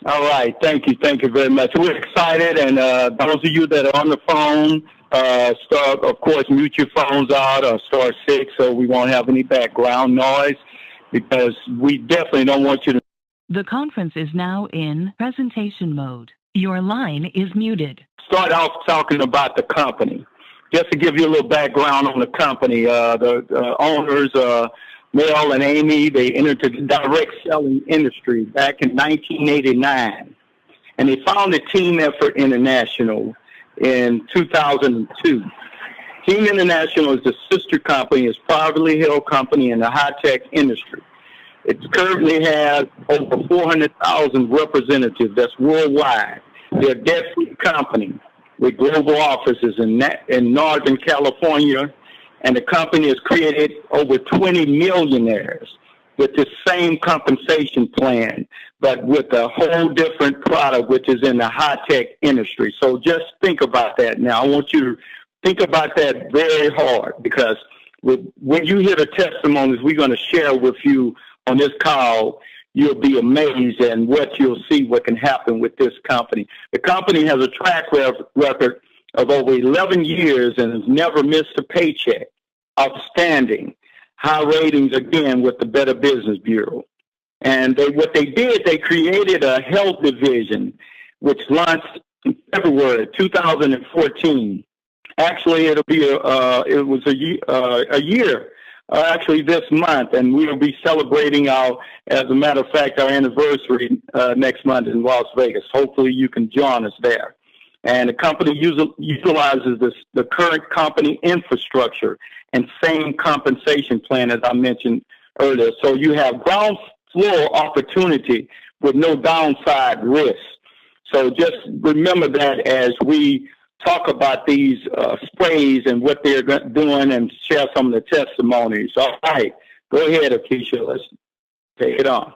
All right. Thank you. Thank you very much. We're excited. And those of you that are on the phone, start, of course, mute your phones out or star six so we won't have any background noise because we definitely don't want you to. The conference is now in presentation mode. Your line is muted. Start off talking about the company. Just to give you a little background on the company, the owners, Mel and Amy, they entered the direct selling industry back in 1989. And they founded Team Effort International in 2002. Team International is a sister company, is a privately held company in the high-tech industry. It currently has over 400,000 representatives. That's worldwide. They're a debt-free company with global offices in Northern California, and the company has created over 20 millionaires with the same compensation plan, but with a whole different product, which is in the high-tech industry. So just think about that now. I want you to think about that very hard because when you hear the testimonies we're going to share with you on this call, you'll be amazed at what you'll see what can happen with this company. The company has a track record of over 11 years and has never missed a paycheck. Outstanding. High ratings, again, with the Better Business Bureau. And what they did, they created a health division, which launched in February 2014. Actually, it was a year. Actually, this month, and we will be celebrating as a matter of fact, our anniversary next month in Las Vegas. Hopefully, you can join us there. And the company utilizes the current company infrastructure and same compensation plan as I mentioned earlier. So you have ground floor opportunity with no downside risk. So just remember that as we talk about these sprays and what they're doing and share some of the testimonies. All right. Go ahead, Nikisha. Let's take it on.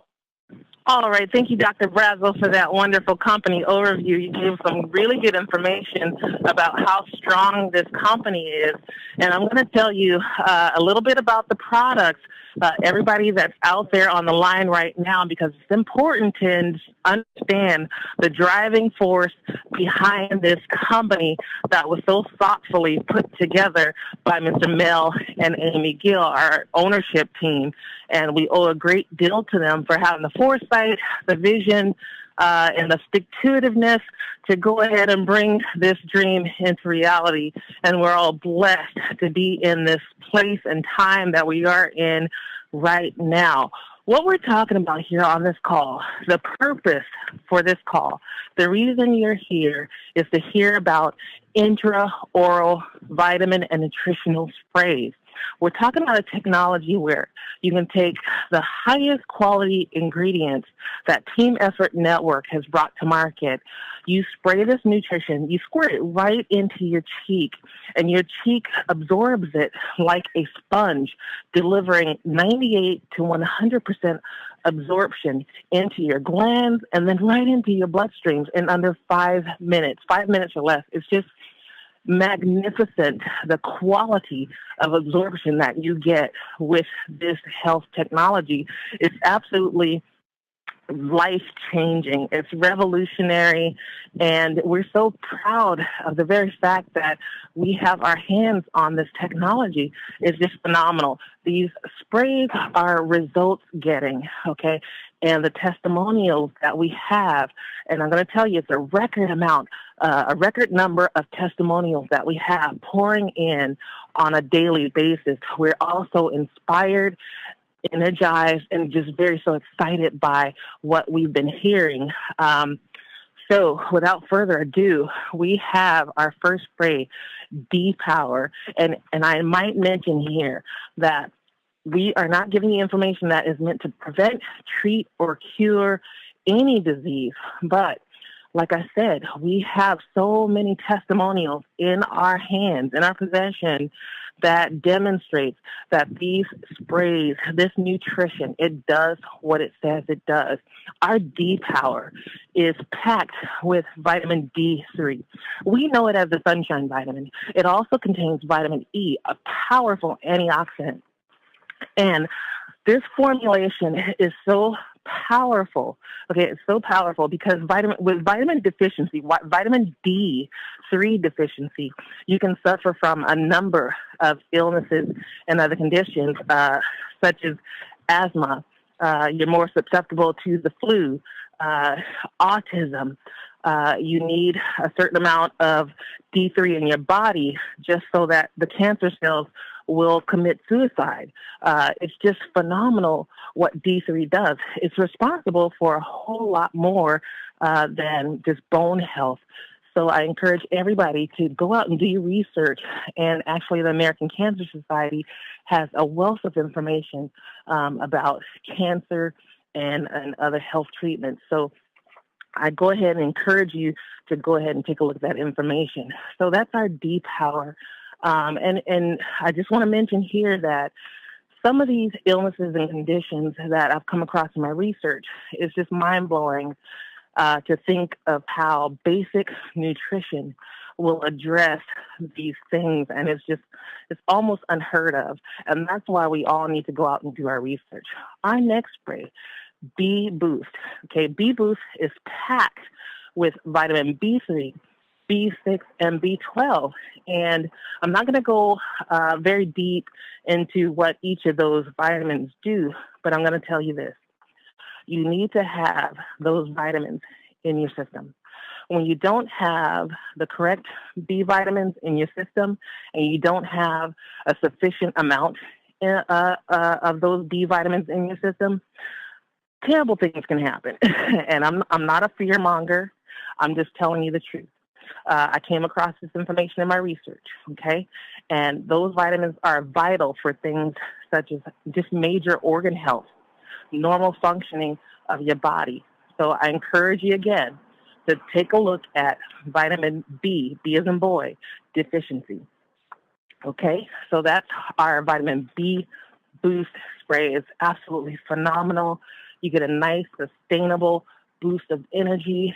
All right. Thank you, Dr. Brazel, for that wonderful company overview. You gave some really good information about how strong this company is. And I'm going to tell you a little bit about the products, everybody that's out there on the line right now, because it's important to understand the driving force behind this company that was so thoughtfully put together by Mr. Mel and Amy Gill, our ownership team. And we owe a great deal to them for having the foresight, the vision, and the stick-to-itiveness to go ahead and bring this dream into reality. And we're all blessed to be in this place and time that we are in right now. What we're talking about here on this call, the purpose for this call, the reason you're here is to hear about intraoral vitamin and nutritional sprays. We're talking about a technology where you can take the highest quality ingredients that Team Effort Network has brought to market. You spray this nutrition, you squirt it right into your cheek, and your cheek absorbs it like a sponge, delivering 98 to 100% absorption into your glands and then right into your bloodstreams in under 5 minutes, 5 minutes or less. It's just magnificent, the quality of absorption that you get with this health technology. It's absolutely life-changing. It's revolutionary, and we're so proud of the very fact that we have our hands on this technology. It's just phenomenal. These sprays are results-getting, okay? And the testimonials that we have, and I'm going to tell you, it's a record amount, a record number of testimonials that we have pouring in on a daily basis. We're also inspired, energized, and just very so excited by what we've been hearing. So without further ado, we have our first spray, D-Power. And I might mention here that we are not giving you information that is meant to prevent, treat, or cure any disease. But like I said, we have so many testimonials in our hands, in our possession, that demonstrates that these sprays, this nutrition, it does what it says it does. Our D-Power is packed with vitamin D3. We know it as the sunshine vitamin. It also contains vitamin E, a powerful antioxidant. And This formulation is so powerful. Okay, it's so powerful because vitamin deficiency, vitamin D3 deficiency, you can suffer from a number of illnesses and other conditions, such as asthma. You're more susceptible to the flu, autism. You need a certain amount of D3 in your body just so that the cancer cells will commit suicide. It's just phenomenal what D3 does. It's responsible for a whole lot more than just bone health. So I encourage everybody to go out and do your research. And actually, the American Cancer Society has a wealth of information about cancer and other health treatments. So I go ahead and encourage you to go ahead and take a look at that information. So that's our D power. And I just want to mention here that some of these illnesses and conditions that I've come across in my research is just mind-blowing to think of how basic nutrition will address these things. And it's almost unheard of. And that's why we all need to go out and do our research. Our next spray, B Boost. Okay, B Boost is packed with vitamin B3, B6, and B12. And I'm not going to go very deep into what each of those vitamins do, but I'm going to tell you this. You need to have those vitamins in your system. When you don't have the correct B vitamins in your system and you don't have a sufficient amount of those B vitamins in your system, terrible things can happen. And I'm not a fear monger. I'm just telling you the truth. I came across this information in my research, okay? And those vitamins are vital for things such as just major organ health, normal functioning of your body. So I encourage you again to take a look at vitamin B as in boy, deficiency. Okay, so that's our vitamin B Boost spray. It's absolutely phenomenal. You get a nice, sustainable boost of energy.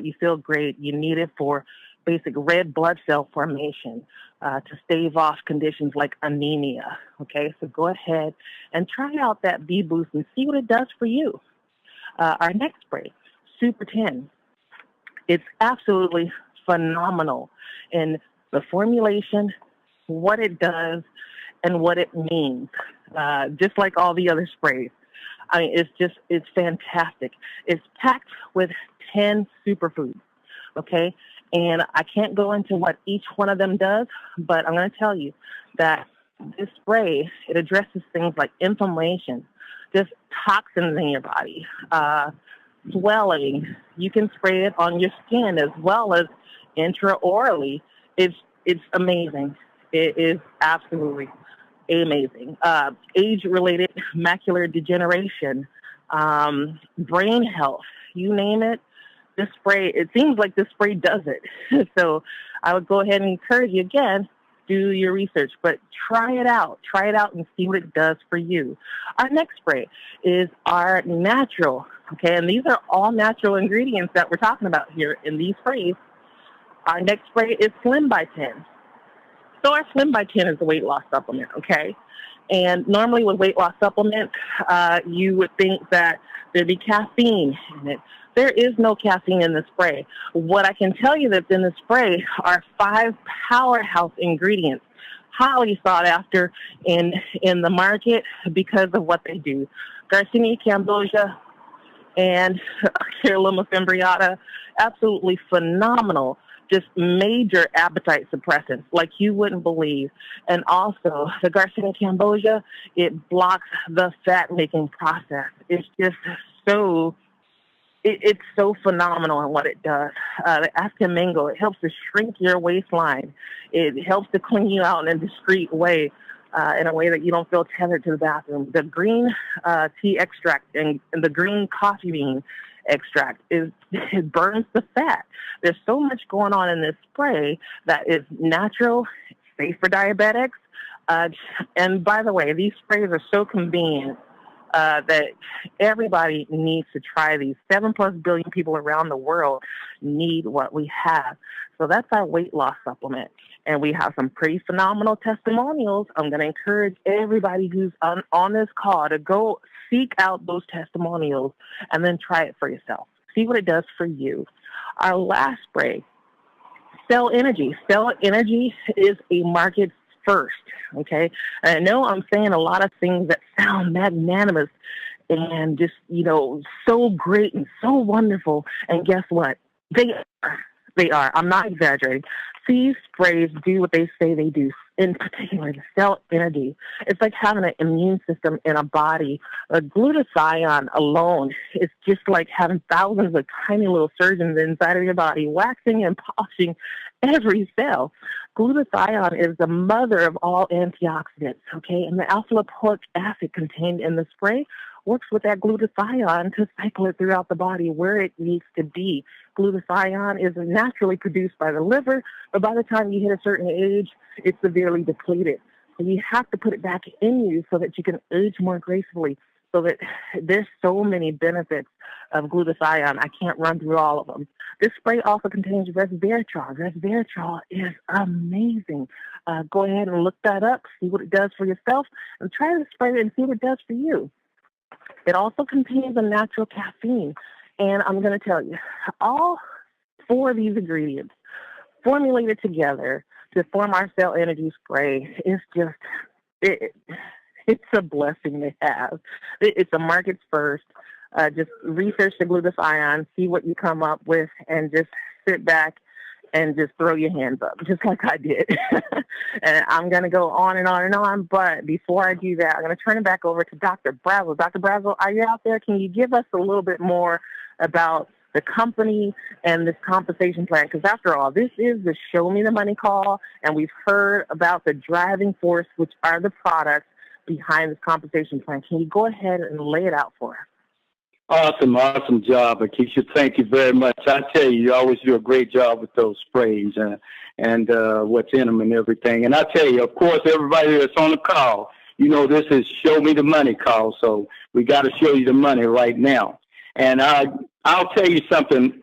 You feel great. You need it for basic red blood cell formation to stave off conditions like anemia. Okay, so go ahead and try out that B Boost and see what it does for you. Our next spray, Super 10. It's absolutely phenomenal in the formulation, what it does, and what it means. Just like all the other sprays. I mean, it's fantastic. It's packed with 10 superfoods, okay? And I can't go into what each one of them does, but I'm going to tell you that this spray, it addresses things like inflammation, just toxins in your body, swelling. You can spray it on your skin as well as intraorally. It's amazing. It is absolutely amazing. Age-related macular degeneration, brain health, you name it. This spray, it seems like this spray does it. So I would go ahead and encourage you again, do your research, but try it out. Try it out and see what it does for you. Our next spray is our natural, okay? And these are all natural ingredients that we're talking about here in these sprays. Our next spray is Slim by 10. So our Slim by 10 is a weight loss supplement, okay? And normally with weight loss supplements, you would think that there'd be caffeine in it. There is no caffeine in the spray. What I can tell you that's in the spray are 5 powerhouse ingredients, highly sought after in the market because of what they do. Garcinia cambogia and Carilloma fimbriata, absolutely phenomenal. Just major appetite suppressants like you wouldn't believe. And also, the Garcinia cambogia, it blocks the fat-making process. It's just so, it's so phenomenal in what it does. The African mango, it helps to shrink your waistline. It helps to clean you out in a discreet way, in a way that you don't feel tethered to the bathroom. The green tea extract and the green coffee bean extract it burns the fat. There's so much going on in this spray that is natural, safe for diabetics. And by the way, these sprays are so convenient. that everybody needs to try these. 7+ billion people around the world need what we have. So that's our weight loss supplement. And we have some pretty phenomenal testimonials. I'm going to encourage everybody who's on this call to go seek out those testimonials and then try it for yourself. See what it does for you. Our last spray, Cell Energy. Cell Energy is a market first, okay? And I know I'm saying a lot of things that sound magnanimous and just, so great and so wonderful. And guess what? They are. I'm not exaggerating. These sprays do what they say they do, in particular, the Cell Energy. It's like having an immune system in a body. A glutathione alone is just like having thousands of tiny little surgeons inside of your body, waxing and polishing every cell. Glutathione is the mother of all antioxidants, okay? And the alpha-lipoic acid contained in the spray works with that glutathione to cycle it throughout the body where it needs to be. Glutathione is naturally produced by the liver, but by the time you hit a certain age, it's severely depleted. So you have to put it back in you so that you can age more gracefully. So that there's so many benefits of glutathione. I can't run through all of them. This spray also contains resveratrol. Resveratrol is amazing. Go ahead and look that up, see what it does for yourself, and try the spray and see what it does for you. It also contains a natural caffeine. And I'm going to tell you, all 4 of these ingredients formulated together to form our Cell Energy spray is just, it's a blessing to have. It's a markets first. Just research the glutathione, see what you come up with, and just sit back and just throw your hands up, just like I did. And I'm going to go on and on and on. But before I do that, I'm going to turn it back over to Dr. Brazel. Dr. Brazel, are you out there? Can you give us a little bit more about the company and this compensation plan? Because after all, this is the Show Me the Money call, and we've heard about the driving force, which are the products behind this compensation plan. Can you go ahead and lay it out for us? Awesome job, Nikisha. Thank you very much. I tell you, you always do a great job with those sprays and what's in them and everything. And I tell you, of course, everybody that's on the call, this is Show Me the Money call, so we got to show you the money right now. And I'll tell you something.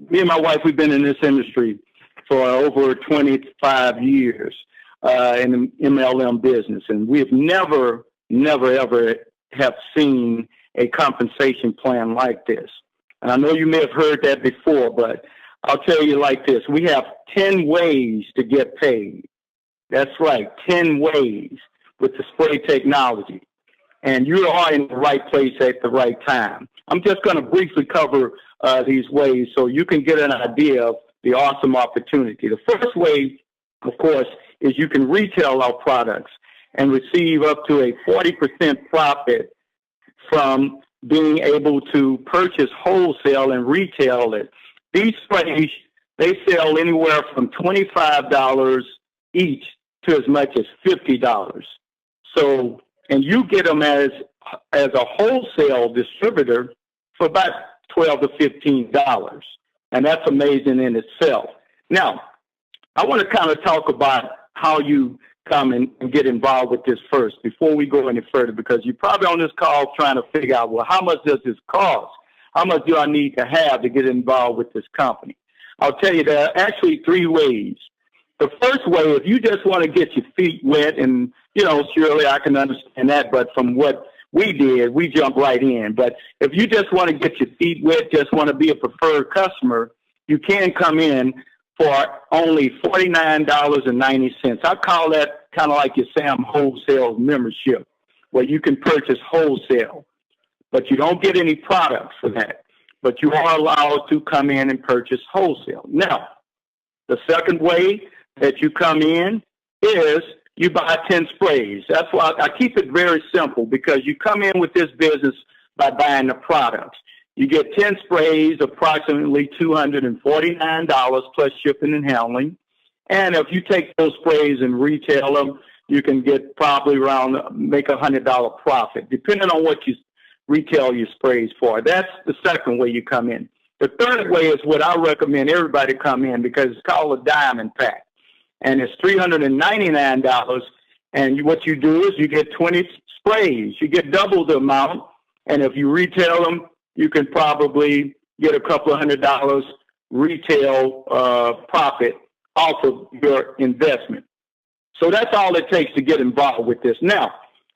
Me and my wife, we've been in this industry for over 25 years in the MLM business, and we've never, ever have seen a compensation plan like this. And I know you may have heard that before, but I'll tell you like this. We have 10 ways to get paid. That's right, 10 ways with the spray technology. And you are in the right place at the right time. I'm just going to briefly cover these ways so you can get an idea of the awesome opportunity. The first way, of course, is you can retail our products and receive up to a 40% profit from being able to purchase wholesale and retail it. These sprays, they sell anywhere from $25 each to as much as $50. So, and you get them as a wholesale distributor for about $12 to $15. And that's amazing in itself. Now, I want to kind of talk about how you come and get involved with this first before we go any further, because you're probably on this call trying to figure out, well, how much does this cost? How much do I need to have to get involved with this company? I'll tell you, there are actually 3 ways. The first way, if you just want to get your feet wet, and, surely I can understand that, but from what we did, we jumped right in. But if you just want to get your feet wet, just want to be a preferred customer, you can come in for only $49.90. I call that kind of like your Sam Wholesale membership, where you can purchase wholesale, but you don't get any products for that. But you are allowed to come in and purchase wholesale. Now, the second way that you come in is you buy 10 sprays. That's why I keep it very simple, because you come in with this business by buying the products. You get 10 sprays, approximately $249 plus shipping and handling. And if you take those sprays and retail them, you can get probably make $100 profit, depending on what you retail your sprays for. That's the second way you come in. The third way is what I recommend everybody come in, because it's called a diamond pack. And it's $399. And what you do is you get 20 sprays. You get double the amount, and if you retail them, you can probably get a couple of $100 retail profit off of your investment. So that's all it takes to get involved with this. Now,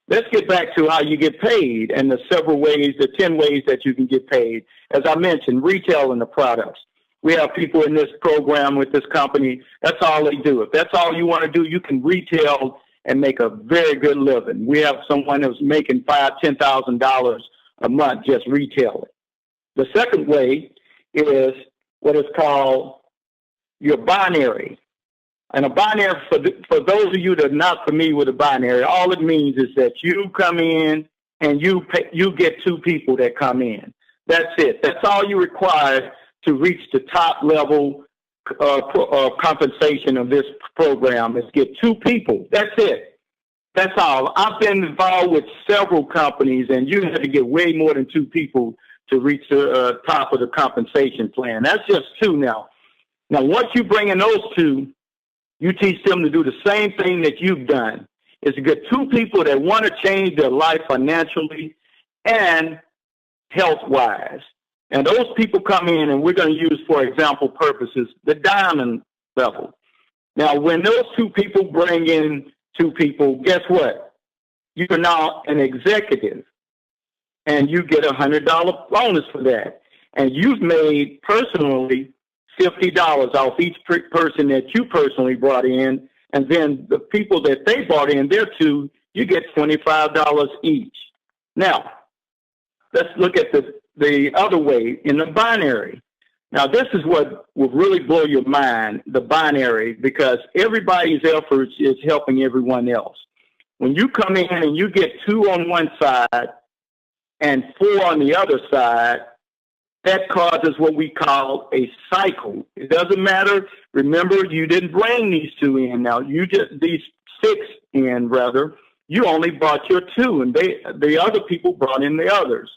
let's get back to how you get paid and the several ways, the 10 ways that you can get paid. As I mentioned, retailing the products. We have people in this program with this company, that's all they do. If that's all you want to do, you can retail and make a very good living. We have someone who's making $5,000, $10,000 a month just retailing. The second way is what is called your binary. And a binary, for those of you that are not familiar with a binary, all it means is that you come in and you get two people that come in. That's it. That's all you require to reach the top level compensation of this program is get two people. That's it. That's all. I've been involved with several companies, and you have to get way more than two people to reach the top of the compensation plan. That's just two now. Now, once you bring in those two, you teach them to do the same thing that you've done, is to get two people that want to change their life financially and health-wise. And those people come in, and we're going to use, for example purposes, the diamond level. Now, when those two people bring in two people, guess what? You are now an executive, and you get a $100 bonus for that. And you've made personally $50 off each person that you personally brought in, and then the people that they brought in, their two, you get $25 each. Now, let's look at the other way in the binary. Now, this is what will really blow your mind, the binary, because everybody's efforts is helping everyone else. When you come in and you get two on one side and four on the other side, that causes what we call a cycle. It doesn't matter. Remember, you didn't bring these two in. Now, these six in, rather. You only brought your two, and the other people brought in the others.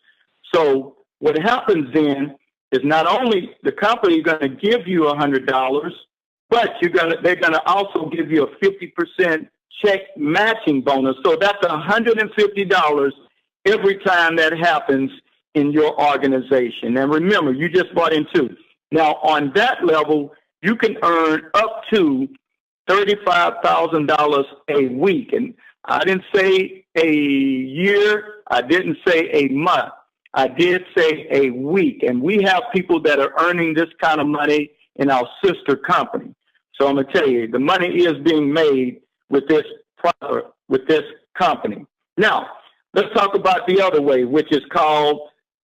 So what happens then is not only the company is going to give you $100, but they're going to also give you a 50% check matching bonus. So that's $150 every time that happens in your organization. And remember, you just brought in two. Now, on that level, you can earn up to $35,000 a week. And I didn't say a year. I didn't say a month. I did say a week. And we have people that are earning this kind of money in our sister company. So I'm going to tell you, the money is being made with this company. Now, let's talk about the other way, which is called,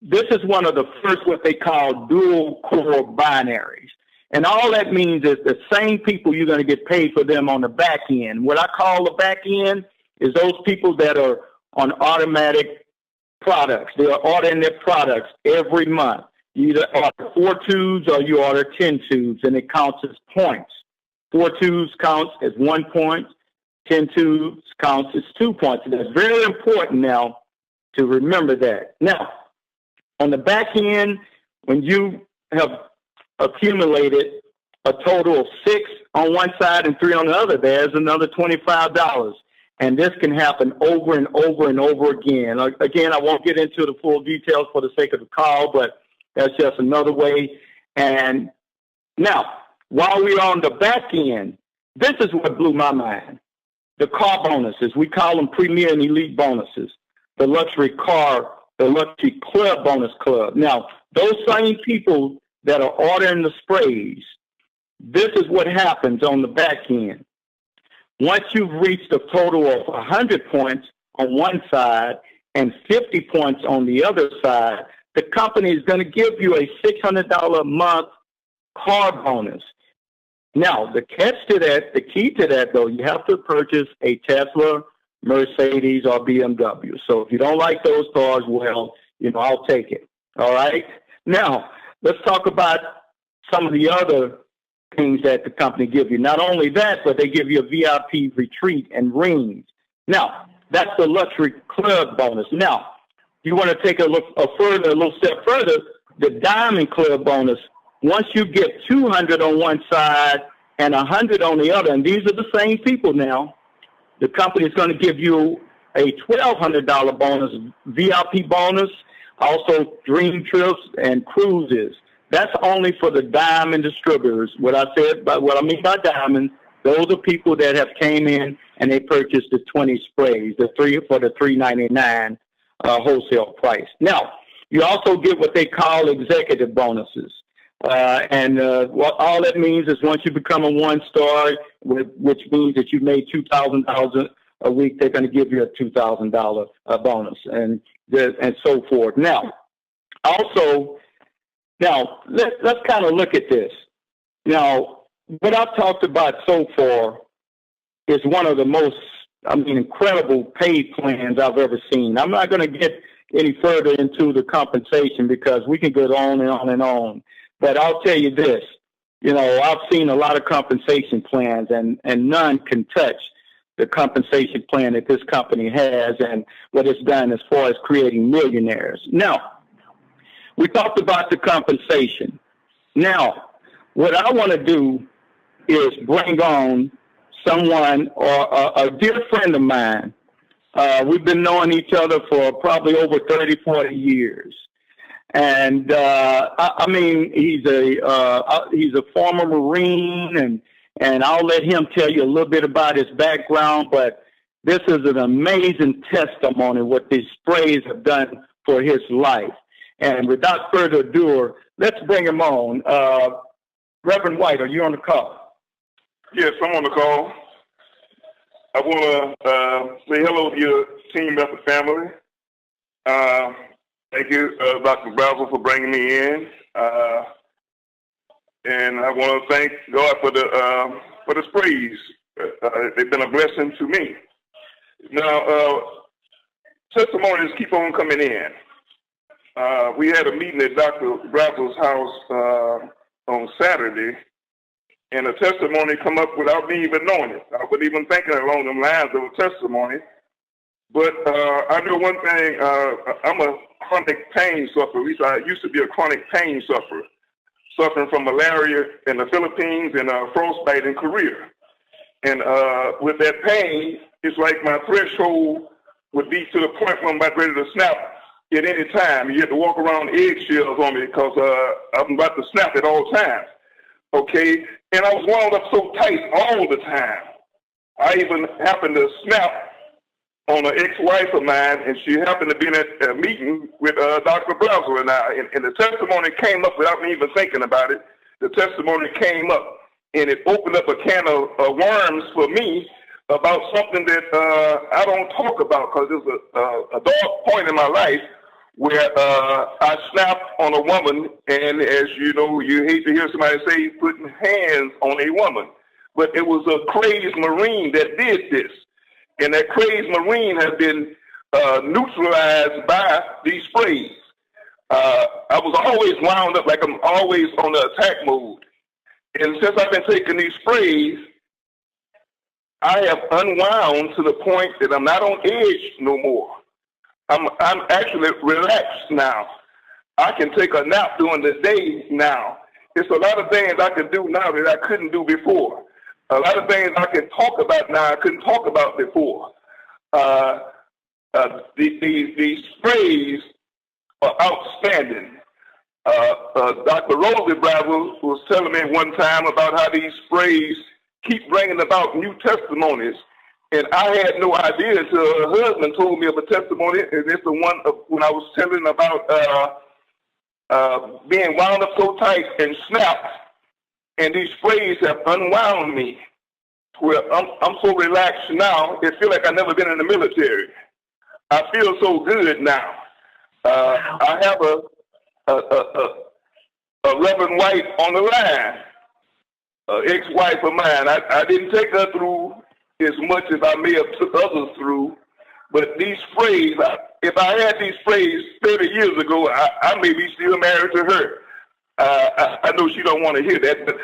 this is one of the first what they call dual core binaries. And all that means is the same people, you're going to get paid for them on the back end. What I call the back end is those people that are on automatic products. They are ordering their products every month. You either order 4 tubes or you order 10 tubes, and it counts as points. 4 tubes counts as 1 point. 10 tubes counts as 2 points. And it's very important now to remember that. Now, on the back end, when you have accumulated a total of 6 on one side and 3 on the other, there's another $25. And this can happen over and over and over again. Again, I won't get into the full details for the sake of the call, but that's just another way. And now, while we're on the back end, this is what blew my mind. The car bonuses, we call them premier and elite bonuses. The luxury car, the luxury club bonus club. Now, those same people that are ordering the sprays, this is what happens on the back end. Once you've reached a total of 100 points on one side and 50 points on the other side, the company is going to give you a $600 a month car bonus. Now, the catch to that, the key to that, though, you have to purchase a Tesla, Mercedes, or BMW. So if you don't like those cars, well, I'll take it. All right? Now, let's talk about some of the other things that the company give you. Not only that, but they give you a VIP retreat and rings. Now, that's the luxury club bonus. Now, you want to take a little step further, the diamond club bonus. Once you get 200 on one side and 100 on the other, and these are the same people now, the company is going to give you a $1,200 bonus, VIP bonus, also dream trips and cruises. That's only for the diamond distributors. What I mean by diamond, those are people that have came in and they purchased the 20 sprays, for the $3.99 wholesale price. Now, you also get what they call executive bonuses. What all that means is once you become a 1-star, which means that you made $2,000 a week, they're going to give you a $2,000 bonus and so forth. Now, let's kind of look at this. Now, what I've talked about so far is one of the most, incredible paid plans I've ever seen. I'm not going to get any further into the compensation because we can go on and on and on. But I'll tell you this, I've seen a lot of compensation plans and none can touch the compensation plan that this company has and what it's done as far as creating millionaires. Now, we talked about the compensation. Now, what I want to do is bring on someone or a dear friend of mine. We've been knowing each other for probably over 30, 40 years. And, he's a former Marine and I'll let him tell you a little bit about his background, but this is an amazing testimony what these sprays have done for his life. And without further ado, let's bring him on. Reverend White, are you on the call? Yes, I'm on the call. I want to say hello to your team effort family. Thank you, Dr. Brazel, for bringing me in. And I want to thank God for the sprays. They've been a blessing to me. Now, testimonies keep on coming in. We had a meeting at Dr. Brazel's house on Saturday, and a testimony come up without me even knowing it. I wasn't even thinking along the lines of a testimony. But I know one thing, I'm a chronic pain sufferer. At least I used to be a chronic pain sufferer, suffering from malaria in the Philippines and frostbite in Korea. And with that pain, it's like my threshold would be to the point where I'm about ready to snap at any time. You have to walk around eggshells on me because I'm about to snap at all times. Okay? And I was wound up so tight all the time. I even happened to snap on an ex-wife of mine, and she happened to be in a meeting with Dr. Brazel and I, and the testimony came up without me even thinking about it. The testimony came up, and it opened up a can of worms for me about something that I don't talk about because there's a dark point in my life where I snapped on a woman, and as you know, you hate to hear somebody say putting hands on a woman, but it was a crazed Marine that did this. And that crazed Marine has been neutralized by these sprays. I was always wound up like I'm always on the attack mode. And since I've been taking these sprays, I have unwound to the point that I'm not on edge no more. I'm actually relaxed now. I can take a nap during the day now. It's a lot of things I can do now that I couldn't do before. A lot of things I can talk about now I couldn't talk about before. These sprays are outstanding. Dr. Rosie Brazel was telling me one time about how these sprays keep bringing about new testimonies. And I had no idea until her husband told me of a testimony, and it's the one of when I was telling about being wound up so tight and snapped. And these sprays have unwound me where I'm so relaxed now, it feels like I've never been in the military. I feel so good now. I have a Reverend White on the line, ex-wife of mine. I didn't take her through as much as I may have took others through, but these sprays, if I had these sprays 30 years ago, I may be still married to her. I know she don't want to hear that, but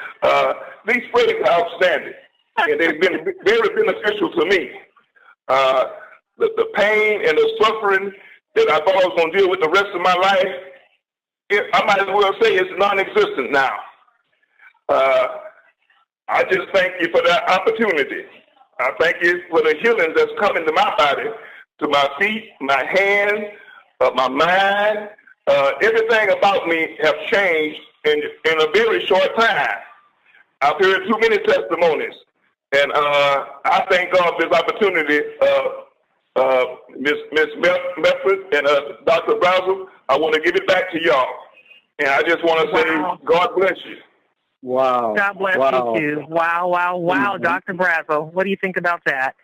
these sprays are outstanding, and they've been very beneficial to me. The pain and the suffering that I thought I was going to deal with the rest of my life, I might as well say it's non-existent now. I just thank you for that opportunity. I thank you for the healing that's coming to my body to my feet, my hands, my mind. Everything about me have changed in a very short time. I've heard too many testimonies, and I thank God for this opportunity. Miss Medford and Dr. Brazel, I want to give it back to y'all. And I just want to say, God bless you. Wow. God bless you too. Wow, mm-hmm. Dr. Brazel, what do you think about that?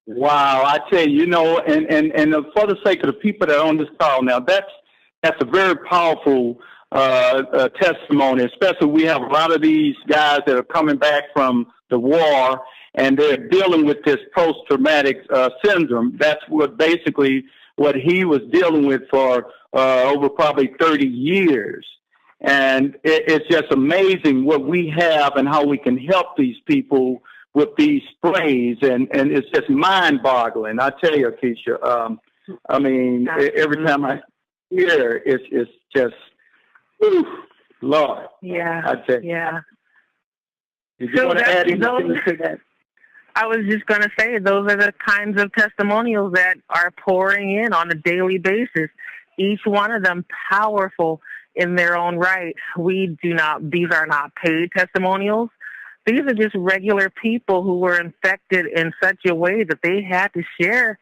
Wow, I tell you, and for the sake of the people that are on this call now, that's a very powerful testimony, especially we have a lot of these guys that are coming back from the war and they're dealing with this post-traumatic syndrome. That's basically what he was dealing with for over probably 30 years. And it's just amazing what we have and how we can help these people with these sprays. And it's just mind-boggling. I tell you, Nikisha, I mean, every time I hear it's just, ooh, Lord. Yeah. I tell you. Yeah. Did you want to add anything to that? I was just going to say, those are the kinds of testimonials that are pouring in on a daily basis. Each one of them powerful in their own right. These are not paid testimonials. These are just regular people who were infected in such a way that they had to share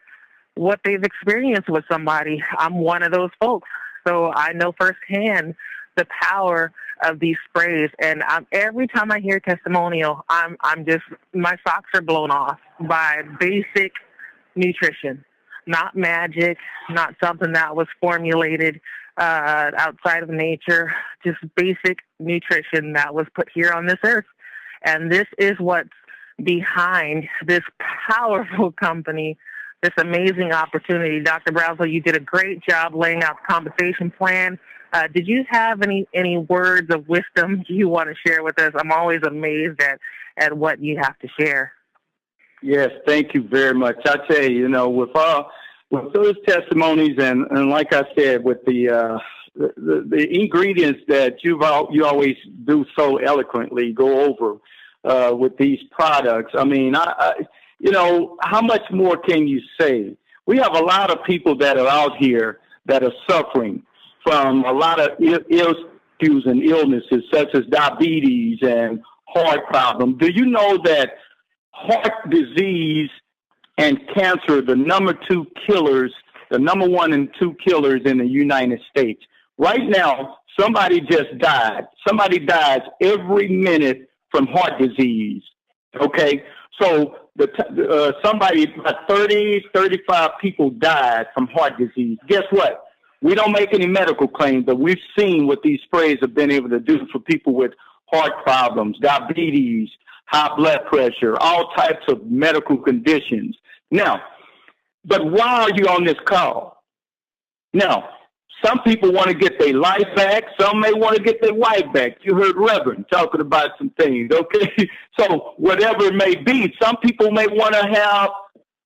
what they've experienced with somebody. I'm one of those folks. So I know firsthand the power of these sprays, and every time I hear a testimonial, I'm just, my socks are blown off by basic nutrition, not magic, not something that was formulated outside of nature, just basic nutrition that was put here on this earth. And this is what's behind this powerful company, this amazing opportunity. Dr. Brazel, you did a great job laying out the compensation plan. Did you have any words of wisdom you want to share with us? I'm always amazed at what you have to share. Yes, thank you very much. I tell you, with those testimonies and like I said, with the ingredients that you always do so eloquently go over with these products. I mean, how much more can you say? We have a lot of people that are out here that are suffering from a lot of issues and illnesses such as diabetes and heart problems. Do you know that heart disease and cancer, the number 2 killers, the number 1 and 2 killers in the United States? Right now, somebody just died. Somebody dies every minute from heart disease. Okay? So somebody, about 35 people died from heart disease. Guess what? We don't make any medical claims, but we've seen what these sprays have been able to do for people with heart problems, diabetes, high blood pressure, all types of medical conditions. Now, but why are you on this call? Now, some people want to get their life back. Some may want to get their wife back. You heard Reverend talking about some things, okay? So whatever it may be, some people may want to have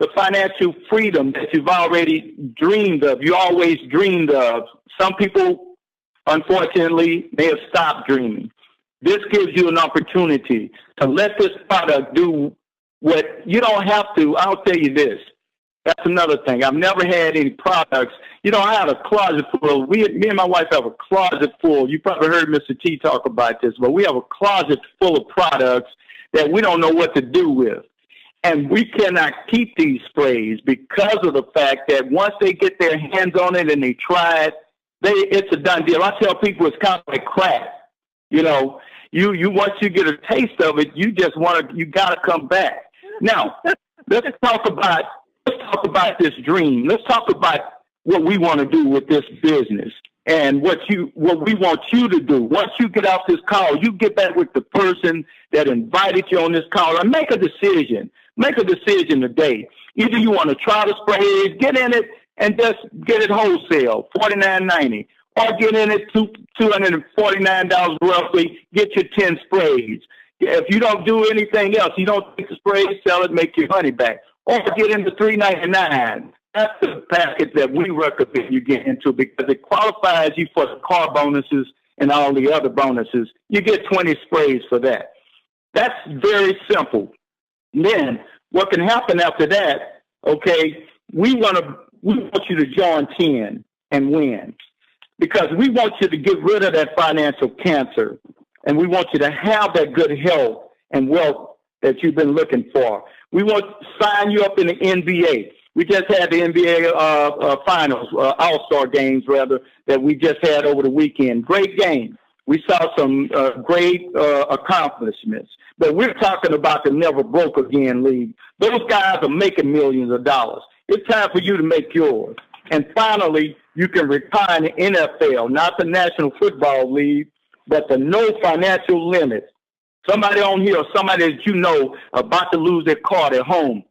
the financial freedom that you've already dreamed of, you always dreamed of. Some people, unfortunately, may have stopped dreaming. This gives you an opportunity to let this product do what you don't have to. I'll tell you this. That's another thing. I've never had any products. I had a closet full. Me and my wife have a closet full. You probably heard Mr. T talk about this, but we have a closet full of products that we don't know what to do with. And we cannot keep these sprays because of the fact that once they get their hands on it and they try it, it's a done deal. I tell people it's kind of like crack. You once you get a taste of it, you got to come back. Now, let's talk about this dream. Let's talk about what we want to do with this business and what we want you to do. Once you get off this call, you get back with the person that invited you on this call and make a decision. Make a decision today. Either you want to try the sprays, get in it, and just get it wholesale, $49.90, or get in it $249 roughly, get your 10 sprays. If you don't do anything else, you don't take the sprays, sell it, make your money back. Or get into $399. That's the package that we recommend you get into because it qualifies you for the car bonuses and all the other bonuses. You get 20 sprays for that. That's very simple. Then what can happen after that, okay, we want to we want you to join 10 and win, because we want you to get rid of that financial cancer, and we want you to have that good health and wealth that you've been looking for. We want to sign you up in the NBA. We just had the NBA finals, All-Star games, rather, that we just had over the weekend. Great game. We saw some great accomplishments. But we're talking about the Never Broke Again League. Those guys are making millions of dollars. It's time for you to make yours. And finally, you can retire in the NFL, not the National Football League, but the no financial limits. Somebody on here, or somebody that you know about to lose their car at home.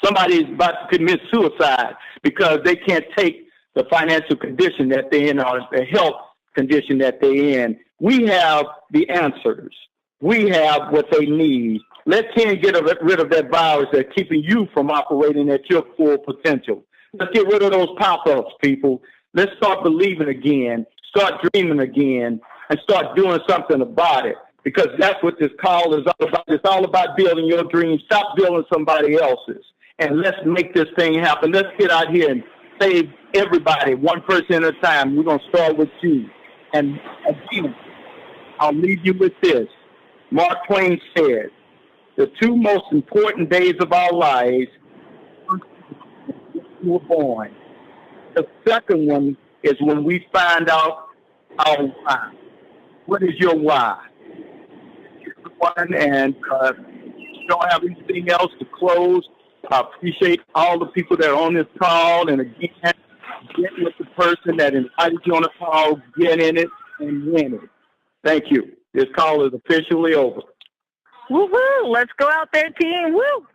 Somebody is about to commit suicide because they can't take the financial condition that they're in or the health condition that they're in. We have the answers. We have what they need. Let 10 get rid of that virus that's keeping you from operating at your full potential. Let's get rid of those pop-ups, people. Let's start believing again, start dreaming again, and start doing something about it, because that's what this call is all about. It's all about building your dreams. Stop building somebody else's, and let's make this thing happen. Let's get out here and save everybody, one person at a time. We're going to start with you. And again, I'll leave you with this. Mark Twain said, the two most important days of our lives, we were born. The second one is when we find out our why. What is your why? And you don't have anything else to close. I appreciate all the people that are on this call. And again, get with the person that invited you on the call, get in it, and win it. Thank you. This call is officially over. Woo-hoo. Let's go out there, team. Woo!